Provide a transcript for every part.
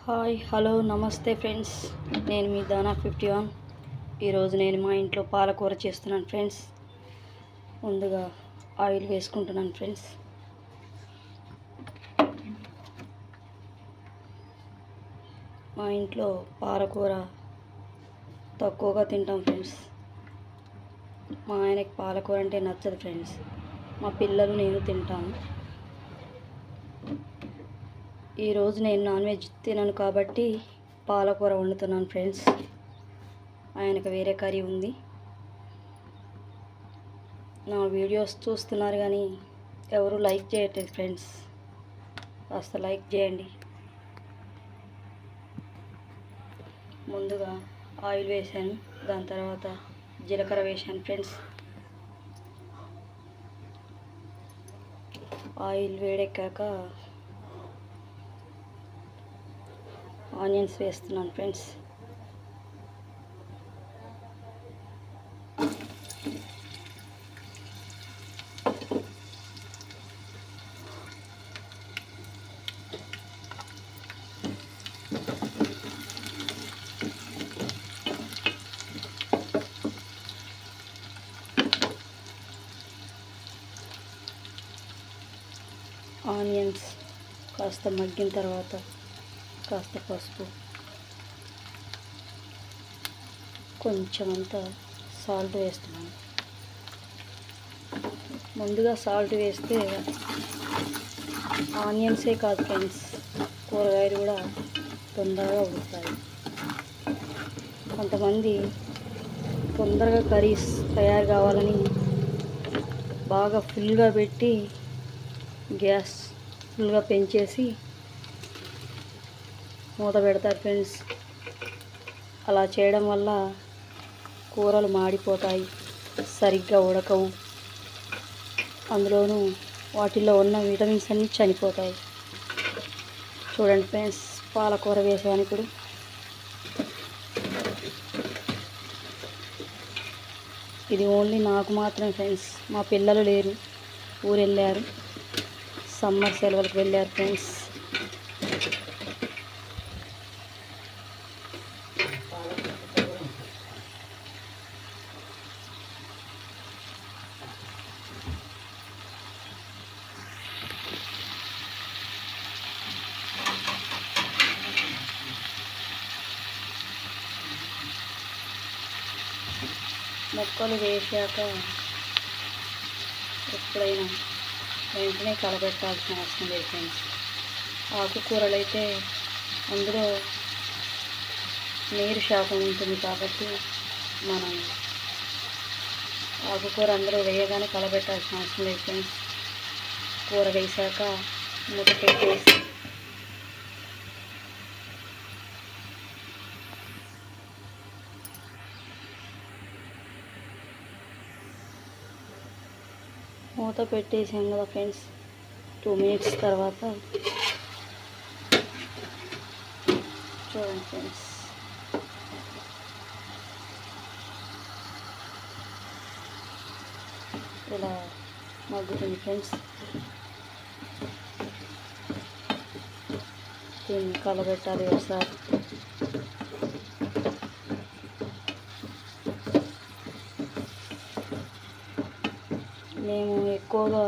Hi hello నమస్తే friends, నేను మీ దానా 51. ఈరోజు నేను మా ఇంట్లో పాలకూర చేస్తున్నాను ఫ్రెండ్స్. ముందుగా ఆయిల్ వేసుకుంటున్నాను ఫ్రెండ్స్. మా ఇంట్లో పాలకూర తక్కువగా తింటాం ఫ్రెండ్స్. మా ఆయనకి పాలకూర అంటే నచ్చదు ఫ్రెండ్స్. మా పిల్లలు నేను తింటాను. ఈరోజు నేను నాన్ వెజ్ తినను కాబట్టి పాలకూర వండుతున్నాను ఫ్రెండ్స్. ఆయనకు వేరే కర్రీ ఉంది. నా వీడియోస్ చూస్తున్నారు కానీ ఎవరు లైక్ చేయట్లేదు ఫ్రెండ్స్. కాస్త లైక్ చేయండి. ముందుగా ఆయిల్ వేసాను, దాని తర్వాత జీలకర్ర వేసాను ఫ్రెండ్స్. ఆయిల్ వేడెక్కాక ఆనియన్స్ వేస్తున్నాను ఫ్రెండ్స్. ఆనియన్స్ కాస్త మగ్గిన తర్వాత కాస్త పసుపు, కొంచెం అంతా సాల్ట్ వేస్తున్నాను. ముందుగా సాల్ట్ వేస్తే ఆనియన్సే కాదు ఫ్రెండ్స్, కూరగాయలు కూడా తొందరగా ఉడుకుతాయి. కొంతమంది తొందరగా కర్రీస్ తయారు కావాలని బాగా ఫుల్గా పెట్టి గ్యాస్ ఫుల్గా పెంచేసి మూత పెడతారు ఫ్రెండ్స్. అలా చేయడం వల్ల కూరలు మాడిపోతాయి, సరిగ్గా ఉడకవు. అందులోనూ వాటిల్లో ఉన్న విటమిన్స్ అన్నీ చనిపోతాయి. చూడండి ఫ్రెండ్స్, పాలకూర వేసాను ఇప్పుడు. ఇది ఓన్లీ నాకు మాత్రమే ఫ్రెండ్స్. మా పిల్లలు లేరు, ఊరు వెళ్ళారు, సమ్మర్ సెలవులకు వెళ్ళారు ఫ్రెండ్స్. ముక్కలు వేసాక ఎప్పుడైనా వెంటనే కలబెట్టాల్సిన అవసరం లేదు ఫ్రెండ్స్. ఆకుకూరలు అయితే అందులో నీరు శాతం ఉంటుంది కాబట్టి మనం ఆకుకూర అందులో వేయగానే కలబెట్టాల్సిన అవసరం లేదు ఫ్రెండ్స్. కూర వేసాక మూత పెట్టేసి మూత పెట్టేసాం కదా ఫ్రెండ్స్. 2 minutes తర్వాత చూడండి ఫ్రెండ్స్, ఇలా మగ్గుతుంది ఫ్రెండ్స్. దీన్ని కలబెట్టాలి ఒకసారి. మేము ఎక్కువగా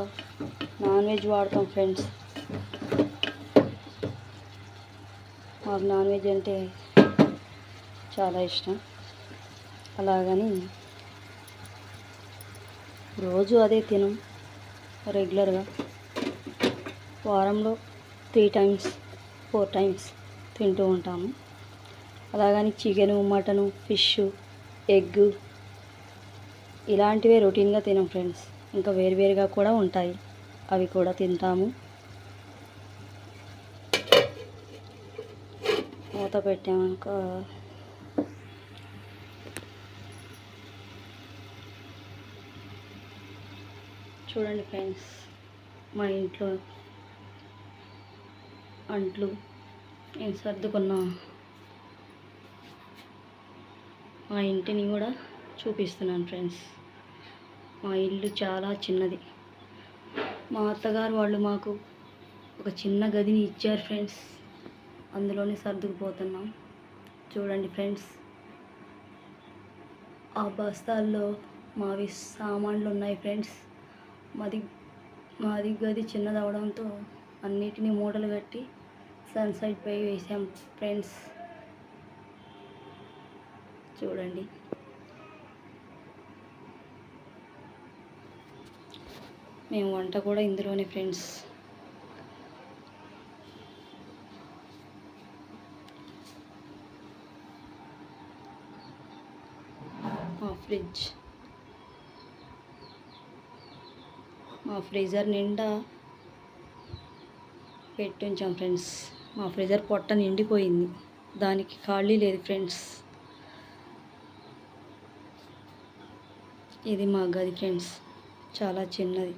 నాన్ వెజ్ వాడతాం ఫ్రెండ్స్. మాకు నాన్ వెజ్ అంటే చాలా ఇష్టం. అలాగని రోజు అదే తినం, రెగ్యులర్గా వారంలో 3 times 4 times తింటూ ఉంటాము. అలాగని చికెను, మటను, ఫిష్, ఎగ్ ఇలాంటివే రొటీన్గా తినం ఫ్రెండ్స్. ఇంకా వేరువేరుగా కూడా ఉంటాయి, అవి కూడా తింటాము. మూత పెట్టాక చూడండి ఫ్రెండ్స్, మా ఇంట్లో అంట్లు నేను సర్దుకున్న మా ఇంటిని కూడా చూపిస్తున్నాను ఫ్రెండ్స్. మా ఇల్లు చాలా చిన్నది. మా అత్తగారు వాళ్ళు మాకు ఒక చిన్న గదిని ఇచ్చారు ఫ్రెండ్స్. అందులోనే సర్దుకుపోతున్నాం. చూడండి ఫ్రెండ్స్, ఆ బస్తాల్లో మావి సామాన్లు ఉన్నాయి ఫ్రెండ్స్. మాది గది చిన్నదవడంతో అన్నిటినీ మూటలు కట్టి సన్సైడ్ పై వేసాం ఫ్రెండ్స్. చూడండి, మేము వంట కూడా ఇందులోనే ఫ్రెండ్స్. మా ఫ్రీజర్ నిండా పెట్టుంచాం ఫ్రెండ్స్. మా ఫ్రీజర్ పొట్ట నిండిపోయింది, దానికి ఖాళీ లేదు ఫ్రెండ్స్. ఇది మా గది ఫ్రెండ్స్, చాలా చిన్నది.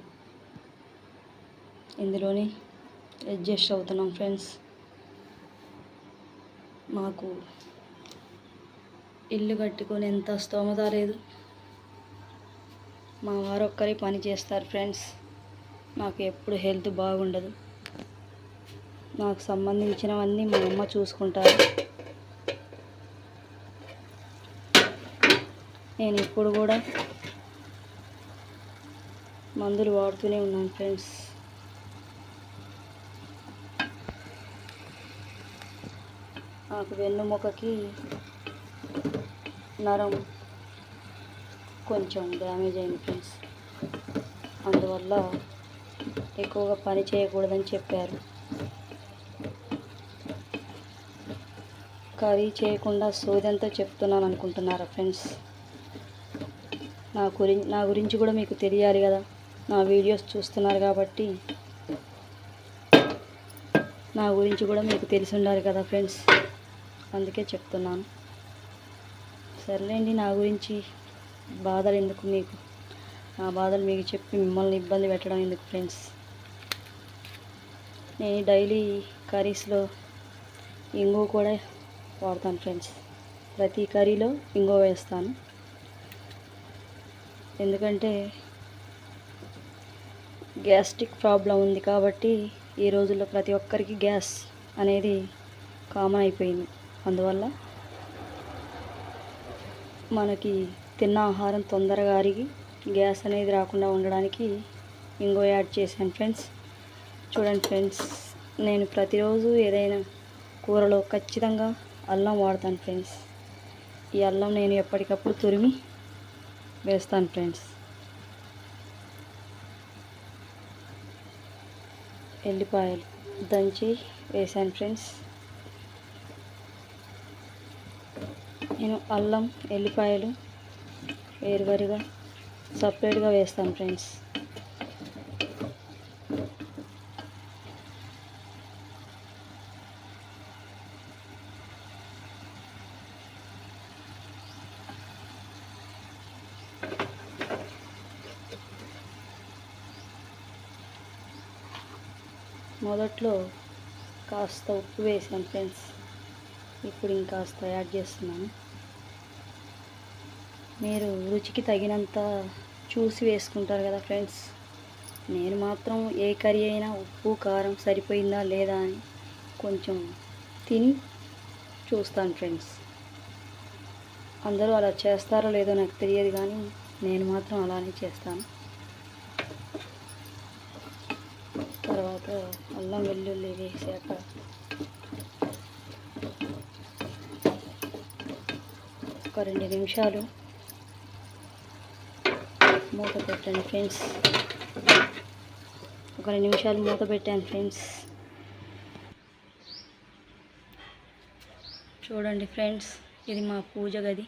ఇందులోనే అడ్జస్ట్ అవుతున్నాం ఫ్రెండ్స్. మాకు ఇల్లు కట్టుకునేంత స్తోమత లేదు. మా వారు ఒక్కరే పని చేస్తారు ఫ్రెండ్స్. నాకు ఎప్పుడు హెల్త్ బాగుండదు. నాకు సంబంధించినవన్నీ మా అమ్మ చూసుకుంటారు. నేను ఇప్పుడు కూడా మందులు వాడుతూనే ఉన్నాను ఫ్రెండ్స్. నాకు వెన్నుముకకి నరం కొంచెం డ్యామేజ్ అయింది ఫ్రెండ్స్. అందువల్ల ఎక్కువగా పని చేయకూడదని చెప్పారు. కర్రీ చేయకుండా సోదంతా చెప్తున్నాను అనుకుంటున్నారా ఫ్రెండ్స్? నా గురించి కూడా మీకు తెలియాలి కదా. నా వీడియోస్ చూస్తున్నారు కాబట్టి నా గురించి కూడా మీకు తెలిసి ఉండాలి కదా ఫ్రెండ్స్. అందుకే చెప్తున్నాను. సర్లేండి, నా గురించి బాధలు ఎందుకు మీకు, నా బాధలు మీకు చెప్పి మిమ్మల్ని ఇబ్బంది పెట్టడం ఎందుకు ఫ్రెండ్స్. నేను డైలీ కర్రీస్లో ఇంగువ కూడా వాడతాను ఫ్రెండ్స్. ప్రతి కర్రీలో ఇంగువ వేస్తాను. ఎందుకంటే గ్యాస్ట్రిక్ ప్రాబ్లం ఉంది కాబట్టి ఈ రోజుల్లో ప్రతి ఒక్కరికి గ్యాస్ అనేది కామన్ అయిపోయింది. అందువల్ల మనకి తిన్న ఆహారం తొందరగా అరిగి గ్యాస్ అనేది రాకుండా ఉండడానికి ఇంగువ యాడ్ చేశాను ఫ్రెండ్స్. చూడండి ఫ్రెండ్స్, నేను ప్రతిరోజు ఏదైనా కూరలో ఖచ్చితంగా అల్లం వాడతాను ఫ్రెండ్స్. ఈ అల్లం నేను ఎప్పటికప్పుడు తురిమి వేస్తాను ఫ్రెండ్స్. ఎల్లిపాయలు దంచి వేసాను ఫ్రెండ్స్. నేను అల్లం ఎల్లిపాయలు వేరువేరుగా సపరేట్గా వేస్తాను ఫ్రెండ్స్. మొదట్లో కాస్త ఉప్పు వేసాను ఫ్రెండ్స్. ఇప్పుడు ఇంకాస్త యాడ్ చేస్తున్నాను. మీరు రుచికి తగినంత చూసి వేసుకుంటారు కదా ఫ్రెండ్స్. నేను మాత్రం ఏ కర్రీ అయినా ఉప్పు కారం సరిపోయిందా లేదా అని కొంచెం తిని చూస్తాను ఫ్రెండ్స్. అందరూ అలా చేస్తారో లేదో నాకు తెలియదు, కానీ నేను మాత్రం అలానే చేస్తాను. తర్వాత అల్లం వెల్లుల్లి వేసాక ఒక 2 నిమిషాలు మూత పెట్టండి ఫ్రెండ్స్. ఒక 2 నిమిషాలు మూత పెట్టాను ఫ్రెండ్స్. చూడండి ఫ్రెండ్స్, ఇది మా పూజ గది.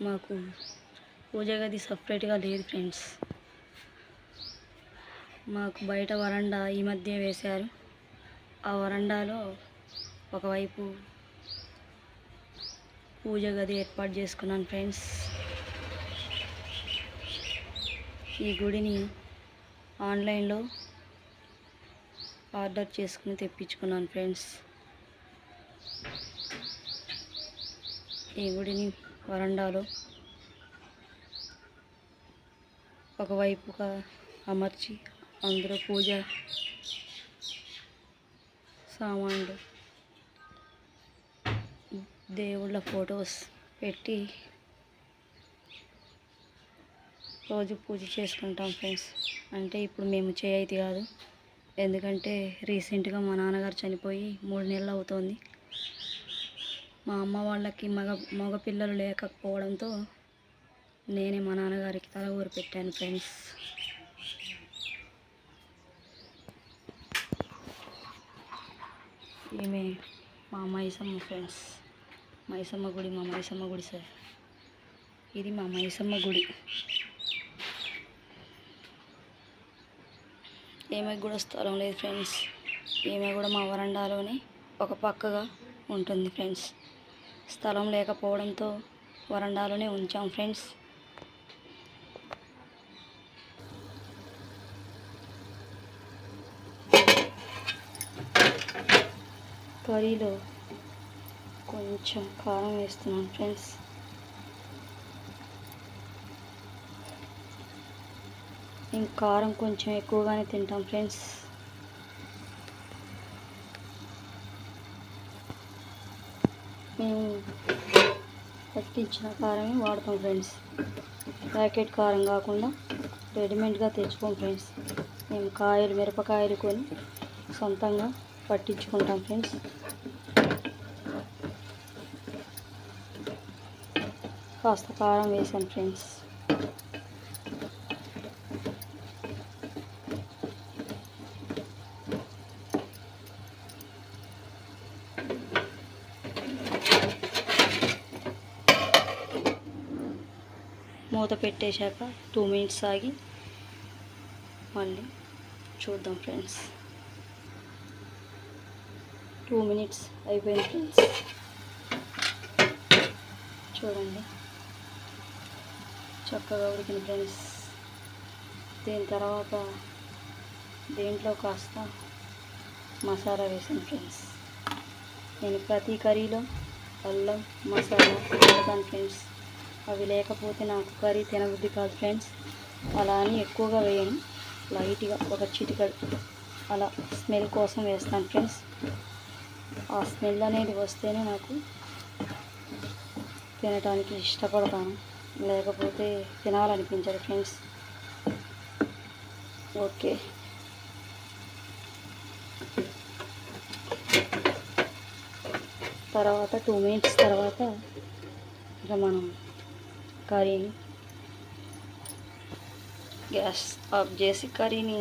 మాకు పూజ గది సపరేట్గా లేదు ఫ్రెండ్స్. మాకు బయట వరండా ఈ మధ్య వేశారు. ఆ వరండాలో ఒకవైపు పూజ గది ఏర్పాటు చేసుకున్నాను ఫ్రెండ్స్. ఈ గుడిని ఆన్లైన్లో ఆర్డర్ చేసుకుని తెప్పించుకున్నాను ఫ్రెండ్స్. ఈ గుడిని వరండాలో ఒకవైపుగా అమర్చి అందులో పూజ సామాన్లు దేవుళ్ళ ఫొటోస్ పెట్టి రోజు పూజ చేసుకుంటాం ఫ్రెండ్స్. అంటే ఇప్పుడు మేము చేయైతే కాదు, ఎందుకంటే రీసెంట్గా మా నాన్నగారు చనిపోయి 3 నెలలు అవుతోంది. మా అమ్మ వాళ్ళకి మగ పిల్లలు లేకపోవడంతో నేనే మా నాన్నగారికి తల ఊరు పెట్టాను ఫ్రెండ్స్. ఈమె మా మైసమ్మ ఫ్రెండ్స్. మైసమ్మ గుడి, మా మైసమ్మ గుడి సార్. ఇది మా మైసమ్మ గుడి. ఈమె కూడా స్థలం లేదు ఫ్రెండ్స్. ఈమె కూడా మా వరండాలోనే ఒక పక్కగా ఉంటుంది ఫ్రెండ్స్. స్థలం లేకపోవడంతో వరండాలోనే ఉంచాం ఫ్రెండ్స్. కర్రీలో కొంచెం కారం వేస్తున్నాను ఫ్రెండ్స్. మేము కారం కొంచెం ఎక్కువగానే తింటాం ఫ్రెండ్స్. మేము పట్టించిన కారమే వాడతాం ఫ్రెండ్స్. ప్యాకెట్ కారం కాకుండా రెడీమేడ్గా తెచ్చుకోం ఫ్రెండ్స్. మేము మిరపకాయలు కొని సొంతంగా పట్టించుకుంటాం ఫ్రెండ్స్. కాస్త కారం వేసాను ఫ్రెండ్స్. మూత పెట్టేశాక 2 మినిట్స్ ఆగి మళ్ళీ చూద్దాం ఫ్రెండ్స్. 2 మినిట్స్ అయిపోయింది ఫ్రెండ్స్. చూడండి, చక్కగా ఉడికింది ఫ్రెండ్స్. దీని తర్వాత దీంట్లో కాస్త మసాలా వేసాను ఫ్రెండ్స్. నేను ప్రతి కర్రీలో అల్లం మసాలా వాడతాను ఫ్రెండ్స్. అవి లేకపోతే నాకు కర్రీ తినబుద్ధి కాదు ఫ్రెండ్స్. అలా అని ఎక్కువగా వేయను, లైట్గా ఒక చిటికెడు అలా స్మెల్ కోసం వేస్తాను ఫ్రెండ్స్. ఆ స్మెల్ అనేది వస్తేనే నాకు తినడానికి ఇష్టపడతాను, లేకపోతే తినాలనిపించదు ఫ్రెండ్స్. ఓకే, తర్వాత 2 మినిట్స్ తర్వాత ఇక మనం కర్రీని గ్యాస్ ఆఫ్ చేసి కర్రీని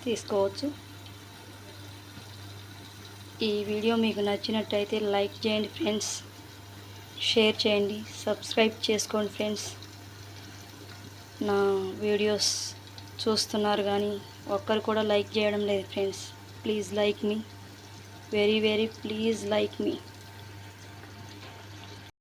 తీసుకోవచ్చు. ఈ వీడియో మీకు నచ్చినట్టయితే లైక్ చేయండి ఫ్రెండ్స్, షేర్ చేయండి, సబ్స్క్రైబ్ చేసుకోండి ఫ్రెండ్స్. నా వీడియోస్ చూస్తున్నారు కానీ ఒక్కరు కూడా లైక్ చేయడం లేదు friends. Please like me, very very please like me.